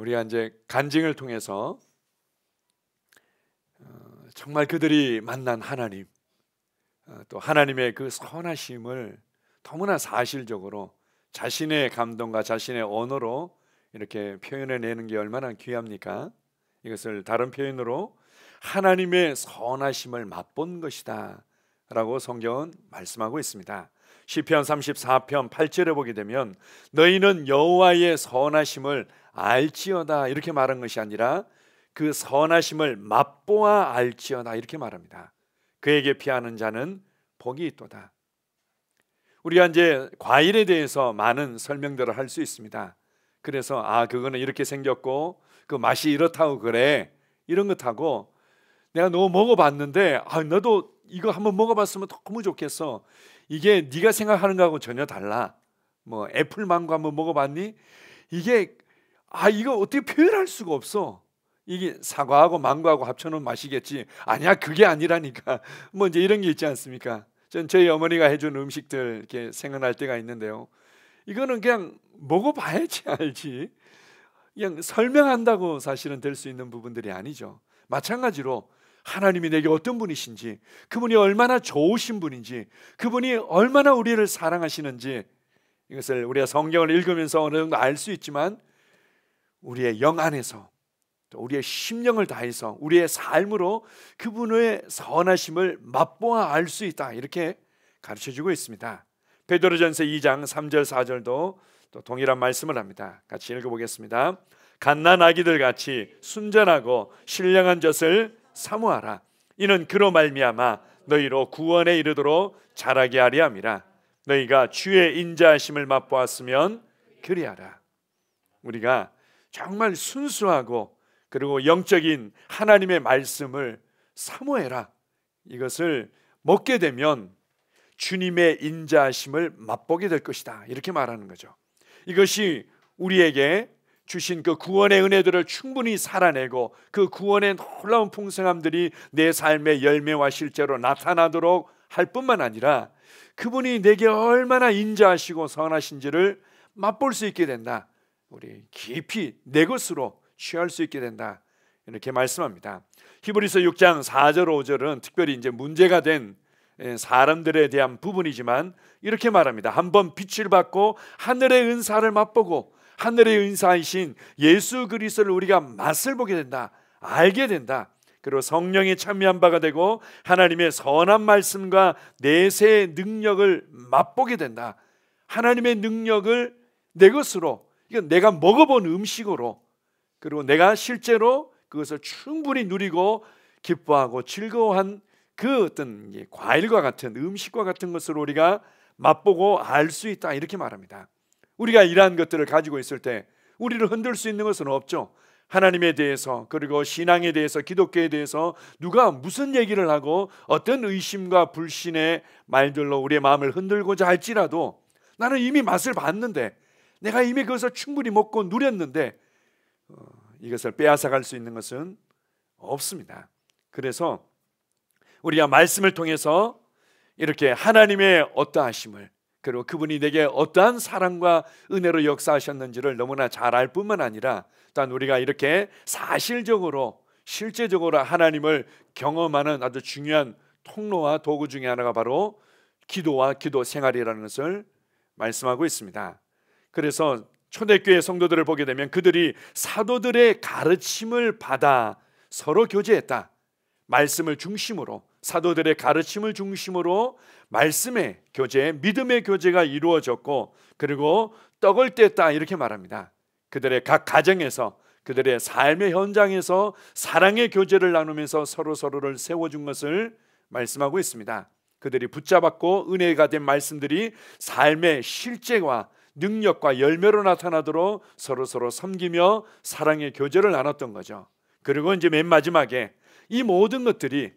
우리가 이제 간증을 통해서 정말 그들이 만난 하나님, 또 하나님의 그 선하심을 너무나 사실적으로 자신의 감동과 자신의 언어로 이렇게 표현해내는 게 얼마나 귀합니까? 이것을 다른 표현으로 하나님의 선하심을 맛본 것이다 라고 성경은 말씀하고 있습니다. 시편 34편 8절에 보게 되면 너희는 여호와의 선하심을 알지어다 이렇게 말한 것이 아니라 그 선하심을 맛보아 알지어다 이렇게 말합니다. 그에게 피하는 자는 복이 있도다. 우리가 이제 과일에 대해서 많은 설명들을 할 수 있습니다. 그래서 그거는 이렇게 생겼고 그 맛이 이렇다고 그래 이런 것하고 내가 너 먹어봤는데 너도 이거 한번 먹어봤으면 너무 좋겠어. 이게 네가 생각하는 거하고 전혀 달라. 뭐 애플 망고 한번 먹어봤니? 이게 이거 어떻게 표현할 수가 없어. 이게 사과하고 망고하고 합쳐놓은 맛이겠지. 아니야 그게 아니라니까. 뭐 이제 이런 게 있지 않습니까? 전 저희 어머니가 해준 음식들 이렇게 생각날 때가 있는데요. 이거는 그냥 먹어봐야지 알지. 그냥 설명한다고 사실은 될 수 있는 부분들이 아니죠. 마찬가지로 하나님이 내게 어떤 분이신지, 그분이 얼마나 좋으신 분인지, 그분이 얼마나 우리를 사랑하시는지 이것을 우리가 성경을 읽으면서 어느 정도 알 수 있지만 우리의 영 안에서 또 우리의 심령을 다해서 우리의 삶으로 그분의 선하심을 맛보아 알 수 있다 이렇게 가르쳐주고 있습니다. 베드로전서 2장 3절 4절도 또 동일한 말씀을 합니다. 같이 읽어보겠습니다. 갓난 아기들 같이 순전하고 신령한 젖을 사모하라. 이는 그로 말미암아 너희로 구원에 이르도록 자라게 하려 함이라. 너희가 주의 인자하심을 맛보았으면 그리하라. 우리가 정말 순수하고 그리고 영적인 하나님의 말씀을 사모해라. 이것을 먹게 되면 주님의 인자하심을 맛보게 될 것이다 이렇게 말하는 거죠. 이것이 우리에게 주신 그 구원의 은혜들을 충분히 살아내고 그 구원의 놀라운 풍성함들이 내 삶의 열매와 실제로 나타나도록 할 뿐만 아니라 그분이 내게 얼마나 인자하시고 선하신지를 맛볼 수 있게 된다. 우리 깊이 내 것으로 취할 수 있게 된다 이렇게 말씀합니다. 히브리서 6장 4절 5절은 특별히 이제 문제가 된 사람들에 대한 부분이지만 이렇게 말합니다. 한번 빛을 받고 하늘의 은사를 맛보고 하늘의 은사이신 예수 그리스도를 우리가 맛을 보게 된다, 알게 된다. 그리고 성령에 참여한 바가 되고 하나님의 선한 말씀과 내세의 능력을 맛보게 된다. 하나님의 능력을 내 것으로, 이건 내가 먹어본 음식으로, 그리고 내가 실제로 그것을 충분히 누리고 기뻐하고 즐거워한 그 어떤 과일과 같은 음식과 같은 것으로 우리가 맛보고 알 수 있다 이렇게 말합니다. 우리가 이러한 것들을 가지고 있을 때 우리를 흔들 수 있는 것은 없죠. 하나님에 대해서 그리고 신앙에 대해서 기독교에 대해서 누가 무슨 얘기를 하고 어떤 의심과 불신의 말들로 우리의 마음을 흔들고자 할지라도 나는 이미 맛을 봤는데 내가 이미 그것을 충분히 먹고 누렸는데 이것을 빼앗아갈 수 있는 것은 없습니다. 그래서 우리가 말씀을 통해서 이렇게 하나님의 어떠하심을 그리고 그분이 내게 어떠한 사랑과 은혜로 역사하셨는지를 너무나 잘 알 뿐만 아니라 또한 우리가 이렇게 사실적으로 실제적으로 하나님을 경험하는 아주 중요한 통로와 도구 중에 하나가 바로 기도와 기도 생활이라는 것을 말씀하고 있습니다. 그래서 초대교회 성도들을 보게 되면 그들이 사도들의 가르침을 받아 서로 교제했다. 말씀을 중심으로, 사도들의 가르침을 중심으로 말씀의 교제, 믿음의 교제가 이루어졌고 그리고 떡을 뗐다 이렇게 말합니다. 그들의 각 가정에서 그들의 삶의 현장에서 사랑의 교제를 나누면서 서로를 세워준 것을 말씀하고 있습니다. 그들이 붙잡았고 은혜가 된 말씀들이 삶의 실제와 능력과 열매로 나타나도록 서로 섬기며 사랑의 교제를 나눴던 거죠. 그리고 이제 맨 마지막에 이 모든 것들이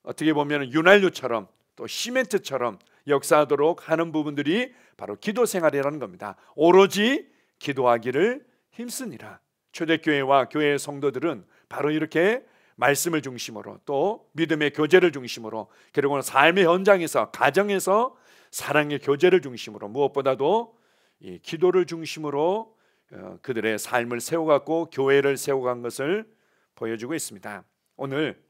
어떻게 보면 윤활유처럼 또 시멘트처럼 역사하도록 하는 부분들이 바로 기도 생활이라는 겁니다. 오로지 기도하기를 힘쓰니라. 초대교회와 교회의 성도들은 바로 이렇게 말씀을 중심으로 또 믿음의 교제를 중심으로 그리고 삶의 현장에서 가정에서 사랑의 교제를 중심으로 무엇보다도 이 기도를 중심으로 그들의 삶을 세워갔고 교회를 세워간 것을 보여주고 있습니다. 오늘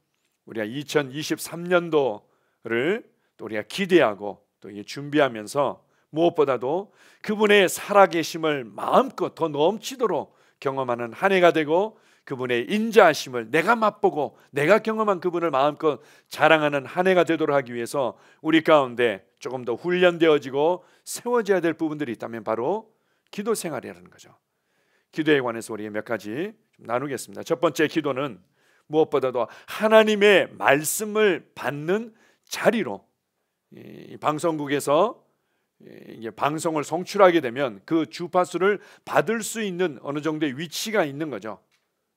우리가 2023년도를 또 우리가 기대하고 또 준비하면서 무엇보다도 그분의 살아계심을 마음껏 더 넘치도록 경험하는 한 해가 되고, 그분의 인자하심을 내가 맛보고 내가 경험한 그분을 마음껏 자랑하는 한 해가 되도록 하기 위해서 우리 가운데 조금 더 훈련되어지고 세워져야 될 부분들이 있다면 바로 기도 생활이라는 거죠. 기도에 관해서 우리 몇 가지 좀 나누겠습니다. 첫 번째, 기도는 무엇보다도 하나님의 말씀을 받는 자리로, 이 방송국에서 이게 방송을 송출하게 되면 그 주파수를 받을 수 있는 어느 정도의 위치가 있는 거죠.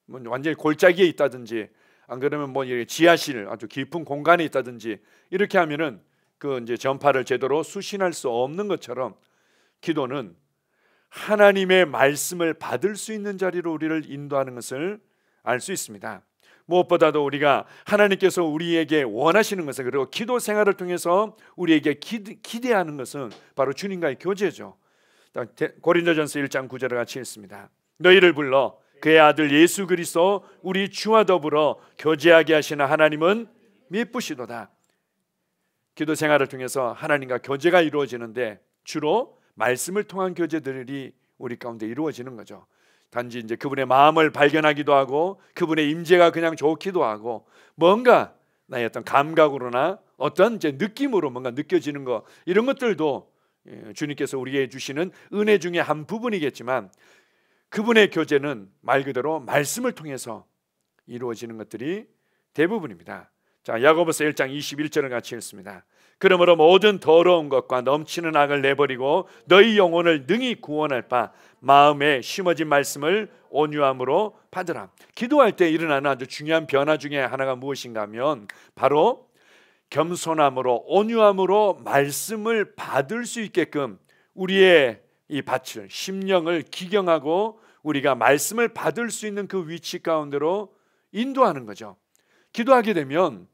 뭐 완전히 골짜기에 있다든지, 안 그러면 뭐 지하실 아주 깊은 공간에 있다든지, 이렇게 하면은 그 이제 전파를 제대로 수신할 수 없는 것처럼 기도는 하나님의 말씀을 받을 수 있는 자리로 우리를 인도하는 것을 알 수 있습니다. 무엇보다도 우리가 하나님께서 우리에게 원하시는 것은, 그리고 기도 생활을 통해서 우리에게 기대하는 것은 바로 주님과의 교제죠. 고린도전서 1장 9절을 같이 읽습니다. 너희를 불러 그의 아들 예수 그리스도 우리 주와 더불어 교제하게 하시는 하나님은 미쁘시도다. 기도 생활을 통해서 하나님과 교제가 이루어지는데 주로 말씀을 통한 교제들이 우리 가운데 이루어지는 거죠. 단지 이제 그분의 마음을 발견하기도 하고 그분의 임재가 그냥 좋기도 하고, 뭔가 나의 어떤 감각으로나 어떤 이제 느낌으로 뭔가 느껴지는 거, 이런 것들도 주님께서 우리에게 주시는 은혜 중에 한 부분이겠지만, 그분의 교제는 말 그대로 말씀을 통해서 이루어지는 것들이 대부분입니다. 자, 야고보서 1장 21절을 같이 읽습니다. 그러므로 모든 더러운 것과 넘치는 악을 내버리고 너희 영혼을 능히 구원할 바 마음에 심어진 말씀을 온유함으로 받으라. 기도할 때 일어나는 아주 중요한 변화 중에 하나가 무엇인가 하면 바로 겸손함으로 온유함으로 말씀을 받을 수 있게끔 우리의 이 밭을, 심령을 기경하고 우리가 말씀을 받을 수 있는 그 위치 가운데로 인도하는 거죠. 기도하게 되면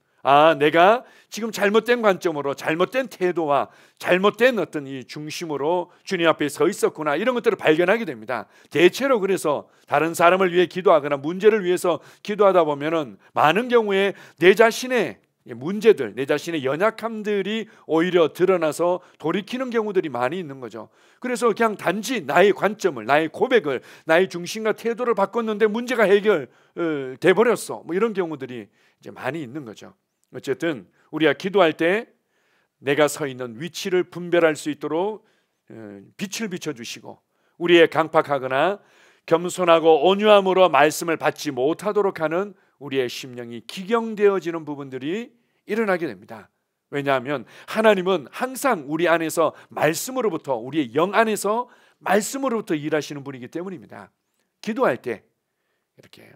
내가 지금 잘못된 관점으로, 잘못된 태도와 잘못된 어떤 이 중심으로 주님 앞에 서 있었구나, 이런 것들을 발견하게 됩니다. 대체로 그래서 다른 사람을 위해 기도하거나 문제를 위해서 기도하다 보면은 많은 경우에 내 자신의 문제들, 내 자신의 연약함들이 오히려 드러나서 돌이키는 경우들이 많이 있는 거죠. 그래서 그냥 단지 나의 관점을, 나의 고백을, 나의 중심과 태도를 바꿨는데 문제가 해결돼 버렸어, 뭐 이런 경우들이 이제 많이 있는 거죠. 어쨌든 우리가 기도할 때 내가 서 있는 위치를 분별할 수 있도록 빛을 비춰주시고, 우리의 강팍하거나 겸손하고 온유함으로 말씀을 받지 못하도록 하는 우리의 심령이 기경되어지는 부분들이 일어나게 됩니다. 왜냐하면 하나님은 항상 우리 안에서 말씀으로부터, 우리의 영 안에서 말씀으로부터 일하시는 분이기 때문입니다. 기도할 때 이렇게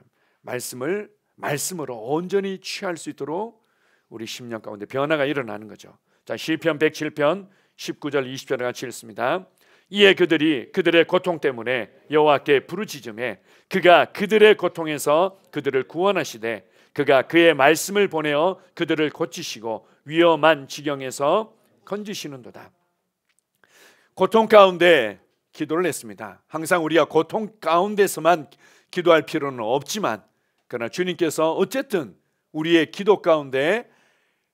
말씀으로 온전히 취할 수 있도록 우리 심령 가운데 변화가 일어나는 거죠. 자, 시편 107편 19절 20절을 같이 읽습니다. 이에 그들이 그들의 고통 때문에 여호와께 부르짖음에 그가 그들의 고통에서 그들을 구원하시되 그가 그의 말씀을 보내어 그들을 고치시고 위험한 지경에서 건지시는도다. 고통 가운데 기도를 했습니다. 항상 우리가 고통 가운데서만 기도할 필요는 없지만, 그러나 주님께서 어쨌든 우리의 기도 가운데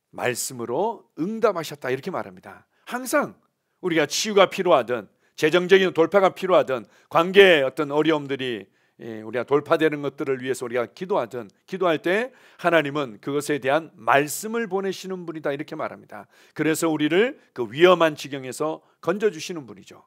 말씀으로 응답하셨다, 이렇게 말합니다. 항상 우리가 치유가 필요하든 재정적인 돌파가 필요하든 관계의 어떤 어려움들이 우리가 돌파되는 것들을 위해서 우리가 기도하든, 기도할 때 하나님은 그것에 대한 말씀을 보내시는 분이다, 이렇게 말합니다. 그래서 우리를 그 위험한 지경에서 건져주시는 분이죠.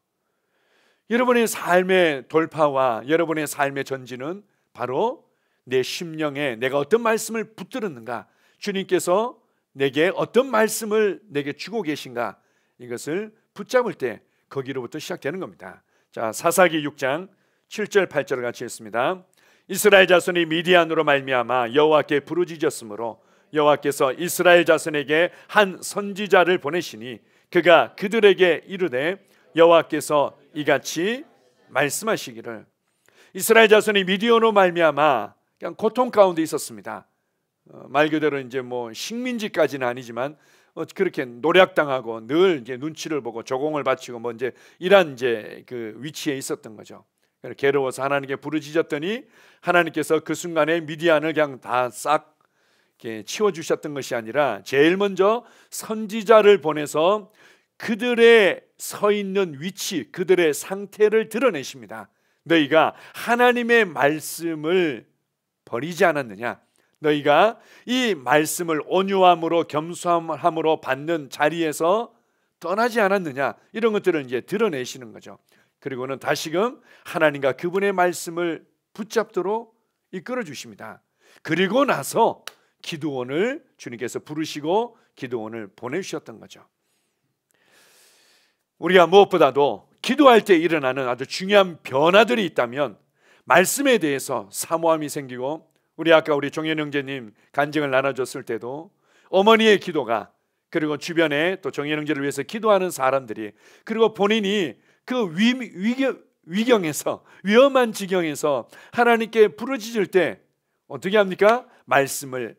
여러분의 삶의 돌파와 여러분의 삶의 전진은 바로 내 심령에 내가 어떤 말씀을 붙들었는가, 주님께서 내게 어떤 말씀을 내게 주고 계신가, 이것을 붙잡을 때 거기로부터 시작되는 겁니다. 자, 사사기 6장 7절 8절을 같이 읽습니다. 이스라엘 자손이 미디안으로 말미암아 여호와께 부르짖었으므로 여호와께서 이스라엘 자손에게 한 선지자를 보내시니 그가 그들에게 이르되 여호와께서 이같이 말씀하시기를. 이스라엘 자손이 미디안으로 말미암아 그냥 고통 가운데 있었습니다. 말 그대로 이제 뭐 식민지까지는 아니지만 그렇게 노략당하고 늘 이제 눈치를 보고 조공을 바치고 뭐 이제 이런 이제 그 위치에 있었던 거죠. 괴로워서 하나님께 부르짖었더니 하나님께서 그 순간에 미디안을 그냥 다 싹 치워주셨던 것이 아니라 제일 먼저 선지자를 보내서 그들의 서 있는 위치, 그들의 상태를 드러내십니다. 너희가 하나님의 말씀을 버리지 않았느냐? 너희가 이 말씀을 온유함으로 겸손함으로 받는 자리에서 떠나지 않았느냐? 이런 것들을 이제 드러내시는 거죠. 그리고는 다시금 하나님과 그분의 말씀을 붙잡도록 이끌어 주십니다. 그리고 나서 기드온을 주님께서 부르시고 기드온을 보내주셨던 거죠. 우리가 무엇보다도 기도할 때 일어나는 아주 중요한 변화들이 있다면 말씀에 대해서 사모함이 생기고, 우리 아까 우리 종현 형제님 간증을 나눠줬을 때도 어머니의 기도가, 그리고 주변에 또 종현 형제를 위해서 기도하는 사람들이, 그리고 본인이 그 위경에서, 위험한 지경에서 하나님께 부르짖을 때 어떻게 합니까? 말씀을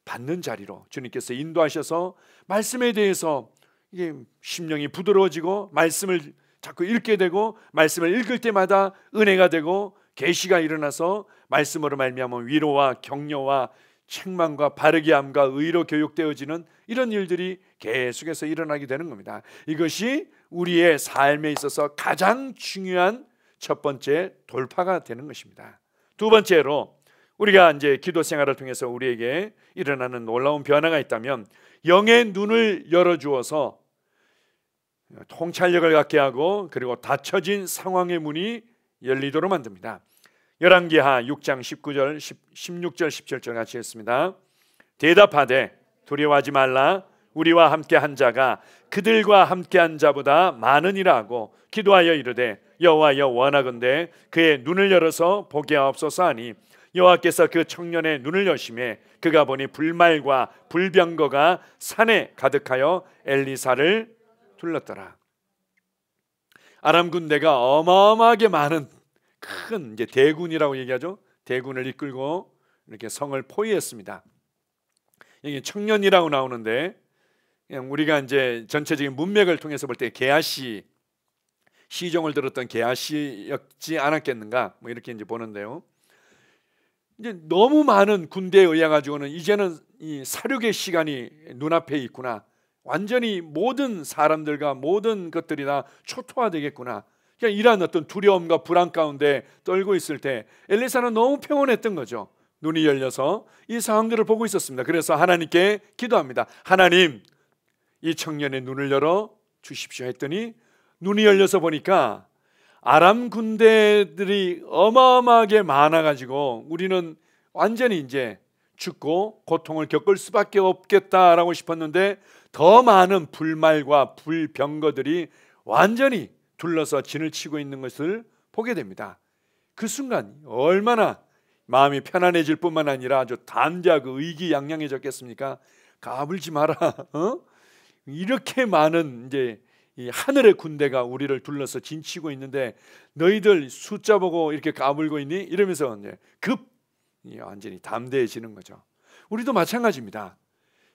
받는 자리로 주님께서 인도하셔서 말씀에 대해서 이게 심령이 부드러워지고 말씀을 자꾸 읽게 되고, 말씀을 읽을 때마다 은혜가 되고 계시가 일어나서 말씀으로 말미암아 위로와 격려와 책망과 바르게 함과 의로 교육되어지는 이런 일들이 계속해서 일어나게 되는 겁니다. 이것이 우리의 삶에 있어서 가장 중요한 첫 번째 돌파가 되는 것입니다. 두 번째로 우리가 이제 기도 생활을 통해서 우리에게 일어나는 놀라운 변화가 있다면 영의 눈을 열어주어서 통찰력을 갖게 하고, 그리고 닫혀진 상황의 문이 열리도록 만듭니다. 열왕기하 6장 19절 16절 17절 같이 읽습니다. 대답하되 두려워하지 말라. 우리와 함께 한 자가 그들과 함께 한 자보다 많으니라 하고 기도하여 이르되 여호와여 원하건대 그의 눈을 열어서 보게 하옵소서 하니 여호와께서 그 청년의 눈을 여심해 그가 보니 불말과 불병거가 산에 가득하여 엘리사를 둘렀더라. 아람 군대가 어마어마하게 많은 큰 이제 대군이라고 얘기하죠. 대군을 이끌고 이렇게 성을 포위했습니다. 이게 청년이라고 나오는데 그냥 우리가 이제 전체적인 문맥을 통해서 볼 때 게하시 시종을 들었던 게하시였지 않았겠는가, 뭐 이렇게 이제 보는데요. 이제 너무 많은 군대에 의해 가지고는 이제는 이 사륙의 시간이 눈앞에 있구나. 완전히 모든 사람들과 모든 것들이 다 초토화되겠구나. 그냥 이러한 어떤 두려움과 불안 가운데 떨고 있을 때 엘리사는 너무 평온했던 거죠. 눈이 열려서 이 상황들을 보고 있었습니다. 그래서 하나님께 기도합니다. 하나님, 이 청년의 눈을 열어 주십시오 했더니 눈이 열려서 보니까 아람 군대들이 어마어마하게 많아가지고 우리는 완전히 이제 죽고 고통을 겪을 수밖에 없겠다라고 싶었는데 더 많은 불말과 불병거들이 완전히 둘러서 진을 치고 있는 것을 보게 됩니다. 그 순간 얼마나 마음이 편안해질 뿐만 아니라 아주 담대하고 의기양양해졌겠습니까? 까불지 마라. 이렇게 많은 이제 이 하늘의 군대가 우리를 둘러서 진치고 있는데 너희들 숫자 보고 이렇게 까불고 있니? 이러면서 이제 완전히 담대해지는 거죠. 우리도 마찬가지입니다.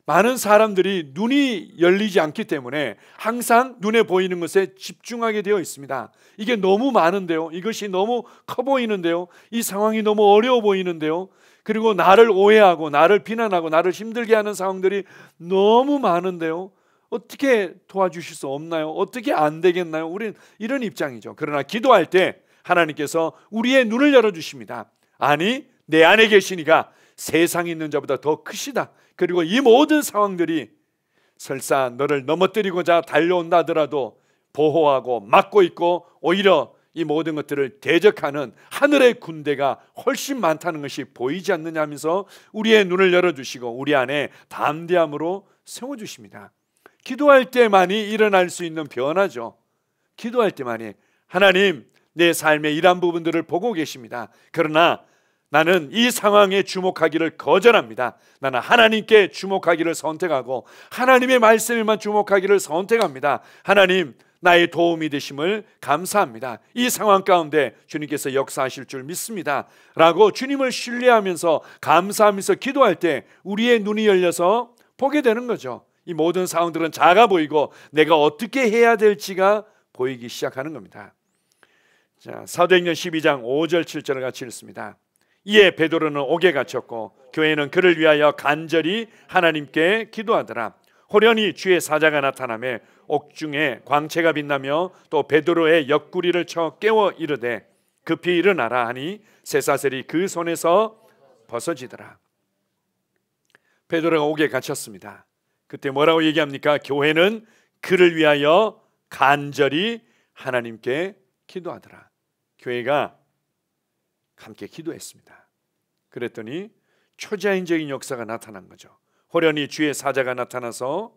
많은 사람들이 눈이 열리지 않기 때문에 항상 눈에 보이는 것에 집중하게 되어 있습니다. 이게 너무 많은데요. 이것이 너무 커 보이는데요. 이 상황이 너무 어려워 보이는데요. 그리고 나를 오해하고 나를 비난하고 나를 힘들게 하는 상황들이 너무 많은데요. 어떻게 도와주실 수 없나요? 어떻게 안 되겠나요? 우리는 이런 입장이죠. 그러나 기도할 때 하나님께서 우리의 눈을 열어주십니다. 아니, 내 안에 계시니가 세상에 있는 자보다 더 크시다. 그리고 이 모든 상황들이 설사 너를 넘어뜨리고자 달려온다 하더라도 보호하고 막고 있고 오히려 이 모든 것들을 대적하는 하늘의 군대가 훨씬 많다는 것이 보이지 않느냐 하면서 우리의 눈을 열어주시고 우리 안에 담대함으로 세워주십니다. 기도할 때만이 일어날 수 있는 변화죠. 기도할 때만이. 하나님, 내 삶의 이러한 부분들을 보고 계십니다. 그러나 나는 이 상황에 주목하기를 거절합니다. 나는 하나님께 주목하기를 선택하고 하나님의 말씀에만 주목하기를 선택합니다. 하나님, 나의 도움이 되심을 감사합니다. 이 상황 가운데 주님께서 역사하실 줄 믿습니다 라고 주님을 신뢰하면서 감사하면서 기도할 때 우리의 눈이 열려서 보게 되는 거죠. 이 모든 상황들은 작아 보이고 내가 어떻게 해야 될지가 보이기 시작하는 겁니다. 자, 사도행전 12장 5절 7절을 같이 읽습니다. 이에 베드로는 옥에 갇혔고 교회는 그를 위하여 간절히 하나님께 기도하더라. 호련히 주의 사자가 나타나며 옥중에 광채가 빛나며 또 베드로의 옆구리를 쳐 깨워 이르되 급히 일어나라 하니 쇠사슬이 그 손에서 벗어지더라. 베드로가 옥에 갇혔습니다. 그때 뭐라고 얘기합니까? 교회는 그를 위하여 간절히 하나님께 기도하더라. 교회가 함께 기도했습니다. 그랬더니 초자연적인 역사가 나타난 거죠. 호련히 주의 사자가 나타나서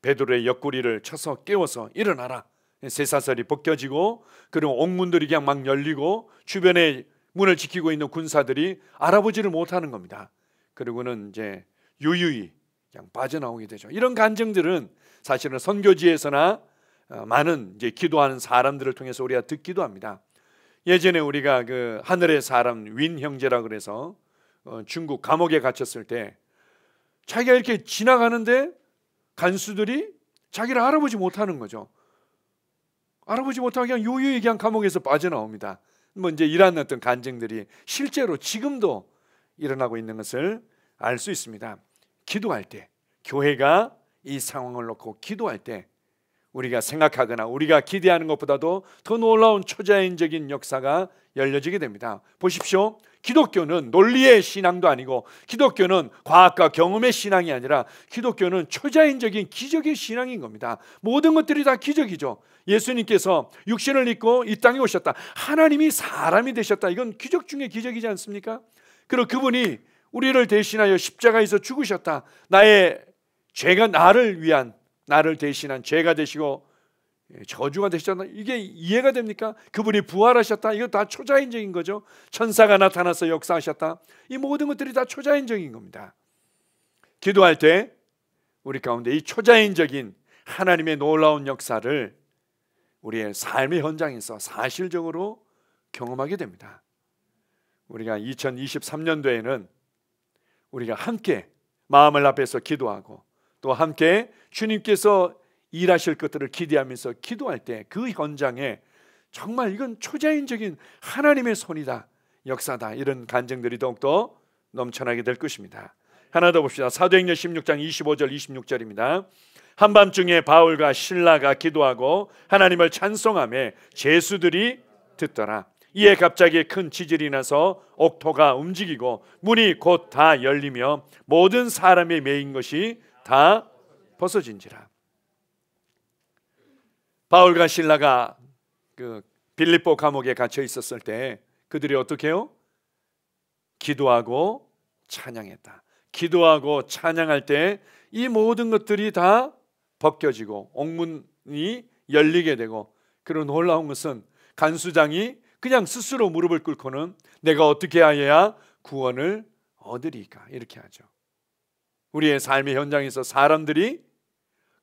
베드로의 옆구리를 쳐서 깨워서 일어나라. 쇠사슬이 벗겨지고 그리고 옥문들이 그냥 막 열리고 주변에 문을 지키고 있는 군사들이 알아보지를 못하는 겁니다. 그리고는 이제 유유히 그냥 빠져나오게 되죠. 이런 간증들은 사실은 선교지에서나 많은 이제 기도하는 사람들을 통해서 우리가 듣기도 합니다. 예전에 우리가 그 하늘의 사람 윈 형제라 그래서 중국 감옥에 갇혔을 때 자기가 이렇게 지나가는데 간수들이 자기를 알아보지 못하는 거죠. 알아보지 못하고 그냥 요유히 그냥 감옥에서 빠져나옵니다. 뭐 이제 이런 어떤 간증들이 실제로 지금도 일어나고 있는 것을 알 수 있습니다. 기도할 때, 교회가 이 상황을 놓고 기도할 때 우리가 생각하거나 우리가 기대하는 것보다도 더 놀라운 초자연적인 역사가 열려지게 됩니다. 보십시오. 기독교는 논리의 신앙도 아니고 기독교는 과학과 경험의 신앙이 아니라 기독교는 초자연적인 기적의 신앙인 겁니다. 모든 것들이 다 기적이죠. 예수님께서 육신을 입고 이 땅에 오셨다. 하나님이 사람이 되셨다. 이건 기적 중에 기적이지 않습니까? 그리고 그분이 우리를 대신하여 십자가에서 죽으셨다. 나의 죄가 나를 대신한 죄가 되시고 저주가 되셨다. 이게 이해가 됩니까? 그분이 부활하셨다. 이거 다 초자연적인 거죠. 천사가 나타나서 역사하셨다. 이 모든 것들이 다 초자연적인 겁니다. 기도할 때 우리 가운데 이 초자연적인 하나님의 놀라운 역사를 우리의 삶의 현장에서 사실적으로 경험하게 됩니다. 우리가 2023년도에는 우리가 함께 마음을 앞에서 기도하고 또 함께 주님께서 일하실 것들을 기대하면서 기도할 때 그 현장에 정말 이건 초자연적인 하나님의 손이다, 역사다, 이런 간증들이 더욱더 넘쳐나게 될 것입니다. 하나 더 봅시다. 사도행전 16장 25절 26절입니다. 한밤중에 바울과 실라가 기도하고 하나님을 찬송하며 제수들이 듣더라. 이에 갑자기 큰 지진이 나서 옥토가 움직이고 문이 곧 다 열리며 모든 사람이 매인 것이 다 벗어진지라. 바울과 실라가 그 빌립보 감옥에 갇혀 있었을 때 그들이 어떻게 해요? 기도하고 찬양했다. 기도하고 찬양할 때 이 모든 것들이 다 벗겨지고 옥문이 열리게 되고, 그런 놀라운 것은 간수장이 그냥 스스로 무릎을 꿇고는 내가 어떻게 하여야 구원을 얻으리까 이렇게 하죠. 우리의 삶의 현장에서 사람들이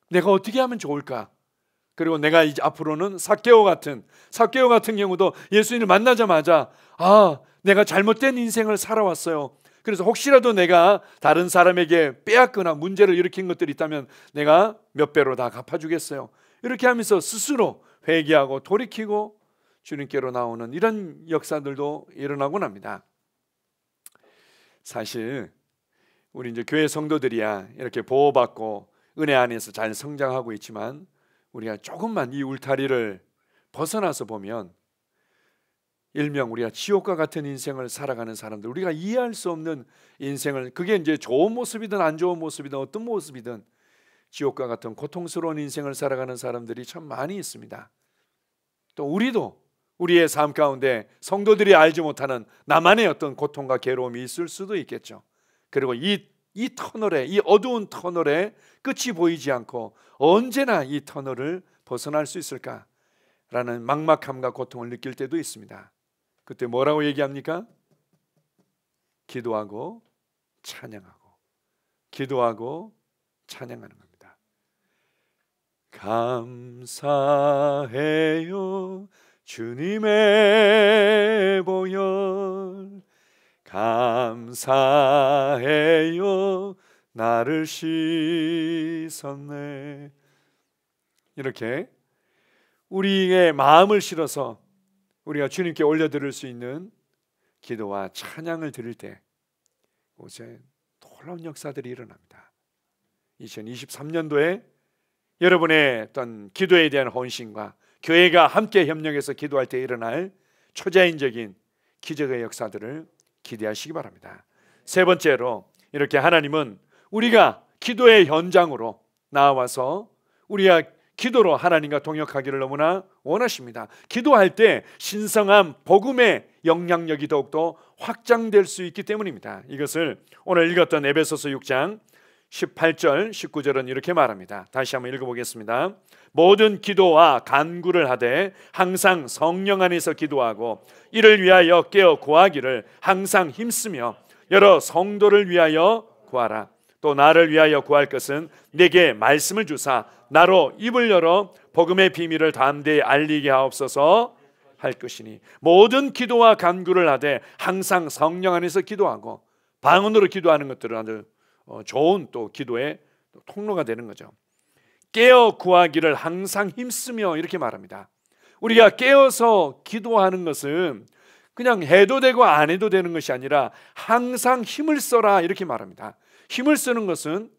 내가 어떻게 하면 좋을까, 그리고 내가 이제 앞으로는 삭개오 같은 경우도 예수님을 만나자마자 내가 잘못된 인생을 살아왔어요. 그래서 혹시라도 내가 다른 사람에게 빼앗거나 문제를 일으킨 것들이 있다면 내가 몇 배로 다 갚아주겠어요. 이렇게 하면서 스스로 회개하고 돌이키고 주님께로 나오는 이런 역사들도 일어나곤 합니다. 사실 우리 이제 교회 성도들이야 이렇게 보호받고 은혜 안에서 잘 성장하고 있지만 우리가 조금만 이 울타리를 벗어나서 보면 일명 우리가 지옥과 같은 인생을 살아가는 사람들, 우리가 이해할 수 없는 인생을, 그게 이제 좋은 모습이든 안 좋은 모습이든 어떤 모습이든 지옥과 같은 고통스러운 인생을 살아가는 사람들이 참 많이 있습니다. 또 우리도 우리의 삶 가운데 성도들이 알지 못하는 나만의 어떤 고통과 괴로움이 있을 수도 있겠죠. 그리고 이 터널에, 이 어두운 터널에 끝이 보이지 않고 언제나 이 터널을 벗어날 수 있을까라는 막막함과 고통을 느낄 때도 있습니다. 그때 뭐라고 얘기합니까? 기도하고 찬양하고, 기도하고 찬양하는 겁니다. 감사해요 주님의 보혈, 감사해요 나를 씻었네. 이렇게 우리의 마음을 실어서 우리가 주님께 올려드릴 수 있는 기도와 찬양을 드릴 때 곳에 놀라운 역사들이 일어납니다. 2023년도에 여러분의 어떤 기도에 대한 헌신과 교회가 함께 협력해서 기도할 때 일어날 초자연적인 기적의 역사들을 기대하시기 바랍니다. 세 번째로, 이렇게 하나님은 우리가 기도의 현장으로 나와서 우리가 기도로 하나님과 동역하기를 너무나 원하십니다. 기도할 때 신성한 복음의 영향력이 더욱더 확장될 수 있기 때문입니다. 이것을 오늘 읽었던 에베소서 6장 18절 19절은 이렇게 말합니다. 다시 한번 읽어보겠습니다. 모든 기도와 간구를 하되 항상 성령 안에서 기도하고 이를 위하여 깨어 구하기를 항상 힘쓰며 여러 성도를 위하여 구하라. 또 나를 위하여 구할 것은 내게 말씀을 주사 나로 입을 열어 복음의 비밀을 담대히 알리게 하옵소서 할 것이니, 모든 기도와 간구를 하되 항상 성령 안에서 기도하고, 방언으로 기도하는 것들은 아주 좋은 또 기도의 통로가 되는 거죠. 깨어 구하기를 항상 힘쓰며 이렇게 말합니다. 우리가 깨어서 기도하는 것은 그냥 해도 되고 안 해도 되는 것이 아니라 항상 힘을 써라 이렇게 말합니다. 힘을 쓰는 것은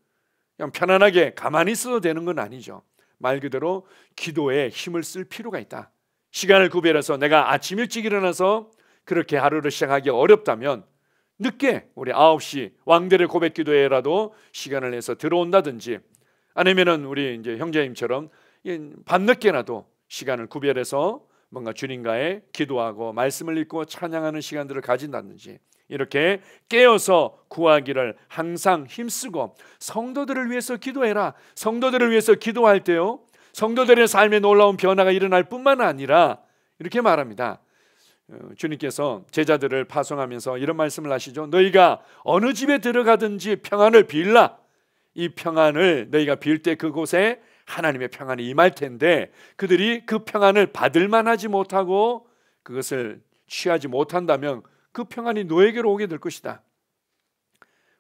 그냥 편안하게 가만히 있어도 되는 건 아니죠. 말 그대로 기도에 힘을 쓸 필요가 있다. 시간을 구별해서 내가 아침 일찍 일어나서 그렇게 하루를 시작하기 어렵다면 늦게 우리 9시 왕들의 고백 기도회라도 시간을 내서 들어온다든지, 아니면은 우리 이제 형제님처럼 밤늦게라도 시간을 구별해서 뭔가 주님과의 기도하고 말씀을 읽고 찬양하는 시간들을 가진다든지, 이렇게 깨어서 구하기를 항상 힘쓰고 성도들을 위해서 기도해라. 성도들을 위해서 기도할 때요, 성도들의 삶에 놀라운 변화가 일어날 뿐만 아니라 이렇게 말합니다. 주님께서 제자들을 파송하면서 이런 말씀을 하시죠. 너희가 어느 집에 들어가든지 평안을 빌라. 이 평안을 너희가 빌 때 그곳에 하나님의 평안이 임할 텐데, 그들이 그 평안을 받을 만하지 못하고 그것을 취하지 못한다면 그 평안이 너에게로 오게 될 것이다.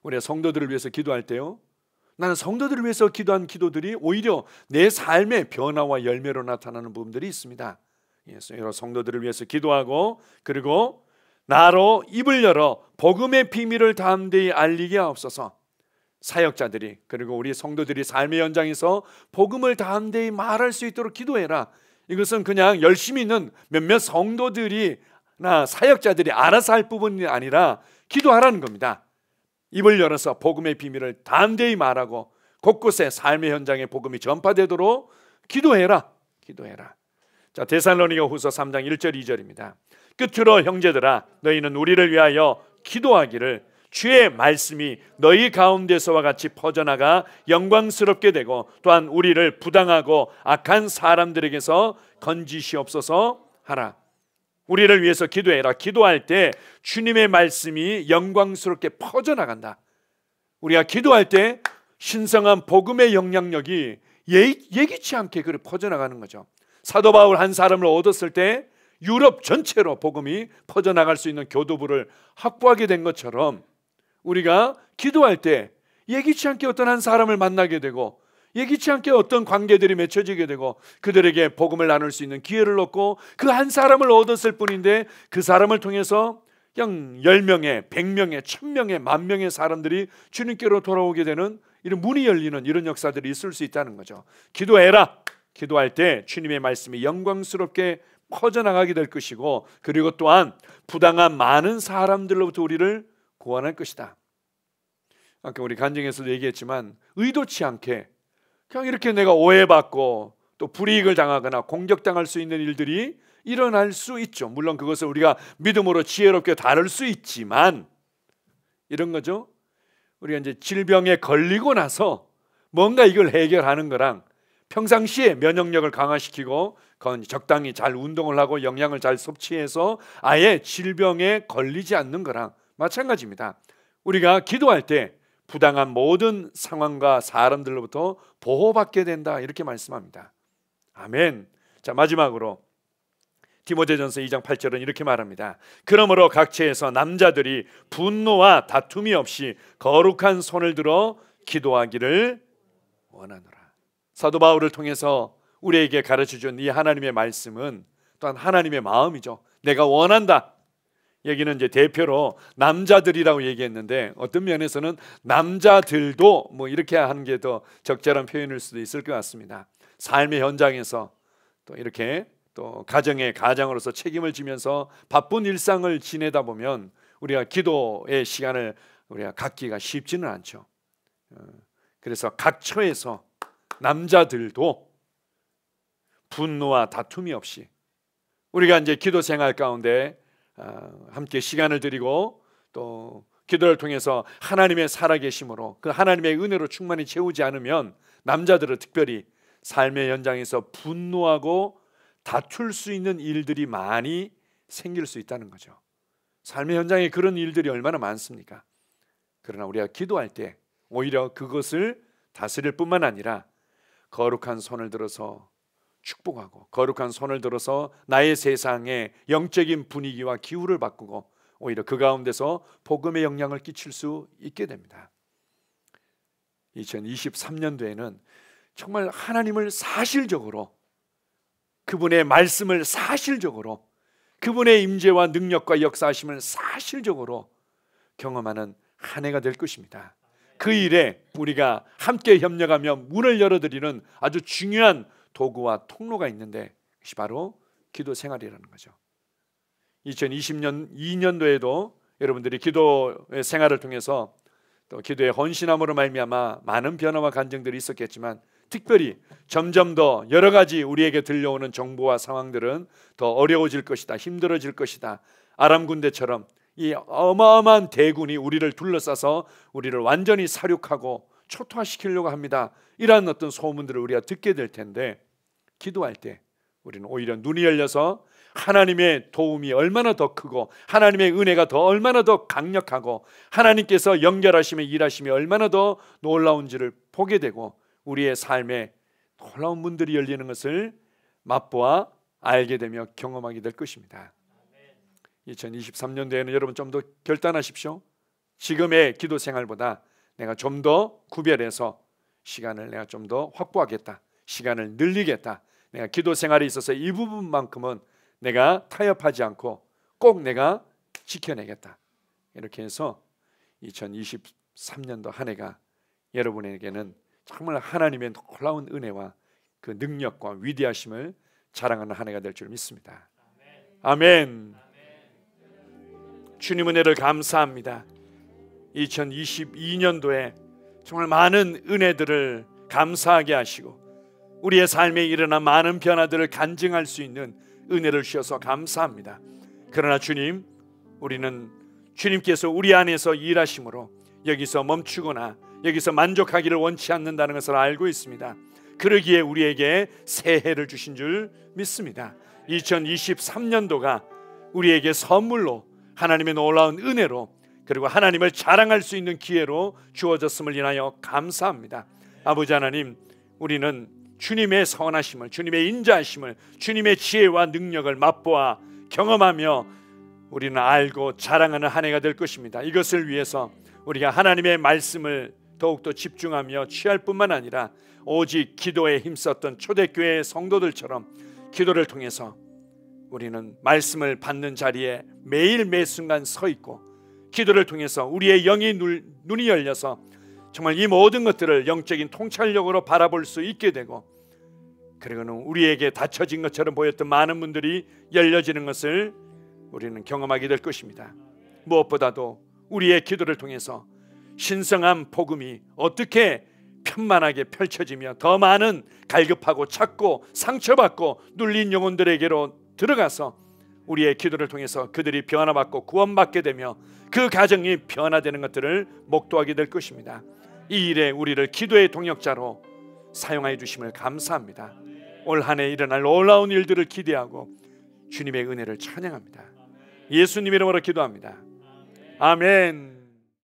우리가 성도들을 위해서 기도할 때요, 나는 성도들을 위해서 기도한 기도들이 오히려 내 삶의 변화와 열매로 나타나는 부분들이 있습니다. 여러 성도들을 위해서 기도하고, 그리고 나로 입을 열어 복음의 비밀을 담대히 알리게 하옵소서. 사역자들이, 그리고 우리 성도들이 삶의 현장에서 복음을 담대히 말할 수 있도록 기도해라. 이것은 그냥 열심히 있는 몇몇 성도들이나 사역자들이 알아서 할 부분이 아니라 기도하라는 겁니다. 입을 열어서 복음의 비밀을 담대히 말하고 곳곳에 삶의 현장에 복음이 전파되도록 기도해라. 기도해라. 자, 데살로니가 후서 3장 1절 2절입니다. 끝으로 형제들아, 너희는 우리를 위하여 기도하기를 주의 말씀이 너희 가운데서와 같이 퍼져나가 영광스럽게 되고, 또한 우리를 부당하고 악한 사람들에게서 건지시옵소서 하라. 우리를 위해서 기도해라. 기도할 때 주님의 말씀이 영광스럽게 퍼져나간다. 우리가 기도할 때 신성한 복음의 영향력이 예기치 않게 그렇게 퍼져나가는 거죠. 사도 바울 한 사람을 얻었을 때 유럽 전체로 복음이 퍼져나갈 수 있는 교도부를 확보하게 된 것처럼, 우리가 기도할 때 예기치 않게 어떤 한 사람을 만나게 되고, 예기치 않게 어떤 관계들이 맺혀지게 되고, 그들에게 복음을 나눌 수 있는 기회를 얻고, 그 한 사람을 얻었을 뿐인데 그 사람을 통해서 그냥 10명의, 100명의, 1000명의, 10,000명의 사람들이 주님께로 돌아오게 되는 이런 문이 열리는 이런 역사들이 있을 수 있다는 거죠. 기도해라. 기도할 때 주님의 말씀이 영광스럽게 퍼져나가게 될 것이고, 그리고 또한 부당한 많은 사람들로부터 우리를 구원할 것이다. 아까 우리 간증에서도 얘기했지만 의도치 않게 그냥 이렇게 내가 오해받고 또 불이익을 당하거나 공격당할 수 있는 일들이 일어날 수 있죠. 물론 그것을 우리가 믿음으로 지혜롭게 다룰 수 있지만, 이런 거죠. 우리가 이제 질병에 걸리고 나서 뭔가 이걸 해결하는 거랑 평상시에 면역력을 강화시키고 적당히 잘 운동을 하고 영양을 잘 섭취해서 아예 질병에 걸리지 않는 거랑 마찬가지입니다. 우리가 기도할 때 부당한 모든 상황과 사람들로부터 보호받게 된다, 이렇게 말씀합니다. 아멘. 자, 마지막으로 디모데전서 2장 8절은 이렇게 말합니다. 그러므로 각처에서 남자들이 분노와 다툼이 없이 거룩한 손을 들어 기도하기를 원하노라. 사도 바울을 통해서 우리에게 가르쳐준 이 하나님의 말씀은 또한 하나님의 마음이죠. 내가 원한다. 여기는 이제 대표로 남자들이라고 얘기했는데 어떤 면에서는 남자들도 뭐 이렇게 하는 게 더 적절한 표현일 수도 있을 것 같습니다. 삶의 현장에서 또 이렇게 또 가장으로서 책임을 지면서 바쁜 일상을 지내다 보면 우리가 기도의 시간을 우리가 갖기가 쉽지는 않죠. 그래서 각 처에서 남자들도 분노와 다툼이 없이 우리가 이제 기도 생활 가운데 함께 시간을 드리고 또 기도를 통해서 하나님의 살아계심으로 그 하나님의 은혜로 충만히 채우지 않으면 남자들은 특별히 삶의 현장에서 분노하고 다툴 수 있는 일들이 많이 생길 수 있다는 거죠. 삶의 현장에 그런 일들이 얼마나 많습니까? 그러나 우리가 기도할 때 오히려 그것을 다스릴 뿐만 아니라 거룩한 손을 들어서 축복하고 거룩한 손을 들어서 나의 세상에 영적인 분위기와 기후를 바꾸고 오히려 그 가운데서 복음의 영향을 끼칠 수 있게 됩니다. 2023년도에는 정말 하나님을 사실적으로 그분의 말씀을 사실적으로 그분의 임재와 능력과 역사하심을 사실적으로 경험하는 한 해가 될 것입니다. 그 일에 우리가 함께 협력하며 문을 열어드리는 아주 중요한 도구와 통로가 있는데 그것이 바로 기도 생활이라는 거죠. 2022년도에도 여러분들이 기도의 생활을 통해서 또 기도의 헌신함으로 말미암아 많은 변화와 간증들이 있었겠지만 특별히 점점 더 여러 가지 우리에게 들려오는 정보와 상황들은 더 어려워질 것이다, 힘들어질 것이다. 아람 군대처럼 이 어마어마한 대군이 우리를 둘러싸서 우리를 완전히 사륙하고 초토화시키려고 합니다. 이러한 어떤 소문들을 우리가 듣게 될 텐데 기도할 때 우리는 오히려 눈이 열려서 하나님의 도움이 얼마나 더 크고 하나님의 은혜가 더 얼마나 더 강력하고 하나님께서 연결하시며 일하심이 얼마나 더 놀라운지를 보게 되고 우리의 삶에 놀라운 문들이 열리는 것을 맛보아 알게 되며 경험하게 될 것입니다. 2023년도에는 여러분 좀 더 결단하십시오. 지금의 기도 생활보다 내가 좀 더 구별해서 시간을 내가 좀 더 확보하겠다, 시간을 늘리겠다. 내가 기도 생활에 있어서 이 부분만큼은 내가 타협하지 않고 꼭 내가 지켜내겠다. 이렇게 해서 2023년도 한 해가 여러분에게는 정말 하나님의 놀라운 은혜와 그 능력과 위대하심을 자랑하는 한 해가 될 줄 믿습니다. 아멘. 주님 은혜를 감사합니다. 2022년도에 정말 많은 은혜들을 감사하게 하시고 우리의 삶에 일어난 많은 변화들을 간증할 수 있는 은혜를 주셔서 감사합니다. 그러나 주님, 우리는 주님께서 우리 안에서 일하심으로 여기서 멈추거나 여기서 만족하기를 원치 않는다는 것을 알고 있습니다. 그러기에 우리에게 새해를 주신 줄 믿습니다. 2023년도가 우리에게 선물로 하나님의 놀라운 은혜로 그리고 하나님을 자랑할 수 있는 기회로 주어졌음을 인하여 감사합니다. 아버지 하나님, 우리는 주님의 선하심을, 주님의 인자하심을, 주님의 지혜와 능력을 맛보아 경험하며 우리는 알고 자랑하는 한 해가 될 것입니다. 이것을 위해서 우리가 하나님의 말씀을 더욱더 집중하며 취할 뿐만 아니라 오직 기도에 힘썼던 초대교회의 성도들처럼 기도를 통해서 우리는 말씀을 받는 자리에 매일 매순간 서 있고 기도를 통해서 우리의 영이 눈이 열려서 정말 이 모든 것들을 영적인 통찰력으로 바라볼 수 있게 되고 그리고는 우리에게 닫혀진 것처럼 보였던 많은 문들이 열려지는 것을 우리는 경험하게 될 것입니다. 무엇보다도 우리의 기도를 통해서 신성한 복음이 어떻게 편만하게 펼쳐지며 더 많은 갈급하고 찾고 상처받고 눌린 영혼들에게로 들어가서 우리의 기도를 통해서 그들이 변화받고 구원받게 되며 그 가정이 변화되는 것들을 목도하게 될 것입니다. 이 일에 우리를 기도의 동역자로 사용하여 주심을 감사합니다. 올 한 해 일어날 놀라운 일들을 기대하고 주님의 은혜를 찬양합니다. 예수님 이름으로 기도합니다. 아멘.